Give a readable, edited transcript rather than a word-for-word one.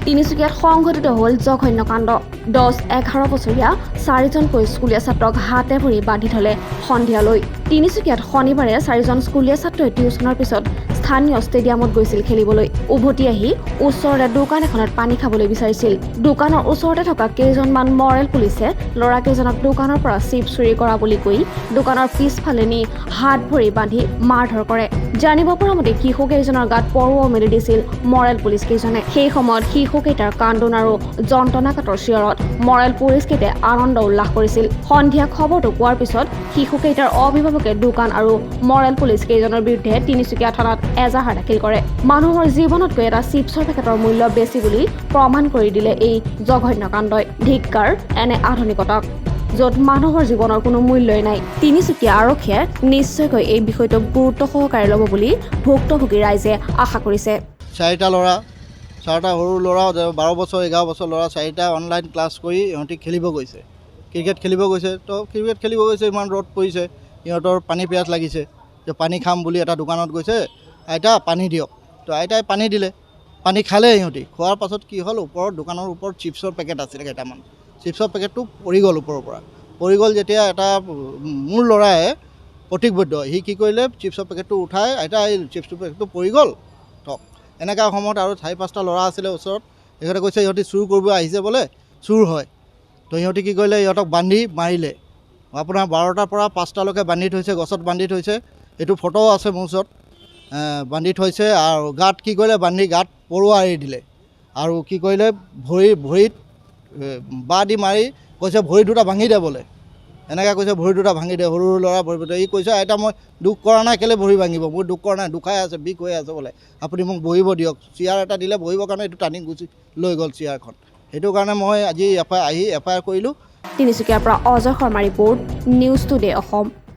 তিনিচুকীয়াত সংঘটিত হ'ল জঘন্যকাণ্ড 10-11 বছৰীয়া 4জন স্কুলীয়া ছাত্ৰক হাতে ভৰি বান্ধি থলে সন্ধিয়ালৈ তিনিচুকীয়াত শনিবাৰে 4জন স্কুলীয়া ছাত্ৰই টিউচনৰ পিছত স্থানীয় ষ্টেডিয়ামত গৈছিল খেলিবলৈ উভতি আহি ওচৰতে দোকান এখনত পানী খাবলৈ বিচাৰিছিল দোকানৰ ওচৰতে থকা কেইজনমান মৰেল পুলিচে ল'ৰাকেইজনক দোকানৰ পৰা চিপছ চুৰি কৰা বুলি কৈ দোকানৰ পিছফালে নি হাত ভৰি বান্ধি মাৰধৰ কৰে জানিব পৰা মতে শিশুকেইজনৰ গাত পৰুৱা মেলি দিছিল মৰেল পুলিচ কেইজনে সেই সময়ত শিশুকেইটাৰ কান্দোন আৰু যন্ত্ৰণাকাতৰ চিঞৰত মৰেল পুলিচকেইটাই আনন্দ উল্লাস কৰিছিল সন্ধিয়া খবৰটো পোৱাৰ পিছত শিশুকেইটাৰ অভিভাৱকে দোকান আৰু মৰেল পুলিচ কেইজনৰ বিৰুদ্ধে তিনিচুকীয়া থানাত এজাহাৰ দাখিল কৰে মানুহৰ জীৱনতকৈ এটা চিপছৰ পেকেটৰ মূল্য বেছি বুলি প্ৰমাণ কৰি দিলে এই জঘন্যকাণ্ডই ধিক্কাৰ এনে আধুনিকতাক য'ত মানুহৰ জীৱনৰ কোনো মূল্যই নাই তিনিচুকীয়া আৰক্ষীয়ে নিশ্চয়কৈ এই বিষয়টোক গুৰুত্ব সহকাৰে ল'ব বুলি ভুক্তভোগী ৰাইজে আশা কৰিছে 4টা ল'ৰা 4টা সৰু ল'ৰা 12 বছৰ 11 বছৰ ল'ৰা 4টা অনলাইন ক্লাছ কৰি ইহঁতি খেলিব গৈছে ক্ৰিকেট খেলিব গৈছে তো ক্ৰিকেট খেলিব গৈছে ইমান ৰ'দ পৰিছে ইহঁতৰ পানী পিয়াছ লাগিছে যে পানী খাম বুলি এটা দোকানত গৈছে আইতা পানী দিয়ক তো আইতাই পানী দিলে পানী খালে ইহঁতি খোৱাৰ পাছত কি হ'ল ওপৰত দোকানৰ ওপৰত চিপছৰ পেকেট আছিলে কেইটামান চিপছৰ পেকেটটো পৰি গ'ল ওপৰৰ পৰা পৰি গ'ল যেতিয়া এটা মোৰ ল'ৰাই প্ৰতিজ্ঞবদ্ধ সি কি কৰিলে চিপছৰ পেকেটটো উঠাই আইতা এই চিপছৰ পেকেটটো পৰি গ'ল টক এনেকুৱা সময়ত আৰু 4-5টা ল'ৰা আছিলে ওচৰত সিহঁতে কৈছে ইহঁতি চুৰ কৰিব আহিছে বোলে চুৰ হয় তো সিহঁতি কি কৰিলে ইহঁতক বান্ধি মাৰিলে আপোনাৰ 12টাৰ পৰা 5টালৈকে বান্ধি থৈছে গছত বান্ধি থৈছে এইটো ফটো আছে মোৰ ওচৰত বান্ধি থৈছে আৰু গাত কি কৰিলে বান্ধি গাত পৰুৱা এৰি দিলে আৰু কি কৰিলে ভৰিত বাঁহ দি মাৰি কৈছে ভৰি দুটা ভাঙি দে বোলে এনেকৈ কৈছে ভৰি দুটা ভাঙি দে সৰু ল'ৰা ভৰি দুটা ই কৈছে আইতা মই দুখ কৰা নাই কেলৈ ভৰি ভাঙিব মোৰ দুখ কৰা নাই দুখাই আছে বিষ হৈ আছে বোলে আপুনি মোক বহিব দিয়ক চেয়াৰ এটা দিলে বহিবৰ কাৰণে এইটো টানি গুচি লৈ গ'ল চেয়াৰখন সেইটো কাৰণে মই আজি এফ আই আৰ কৰিলোঁ তিনিচুকীয়াৰ পৰা Ajay Sharma report news today Assam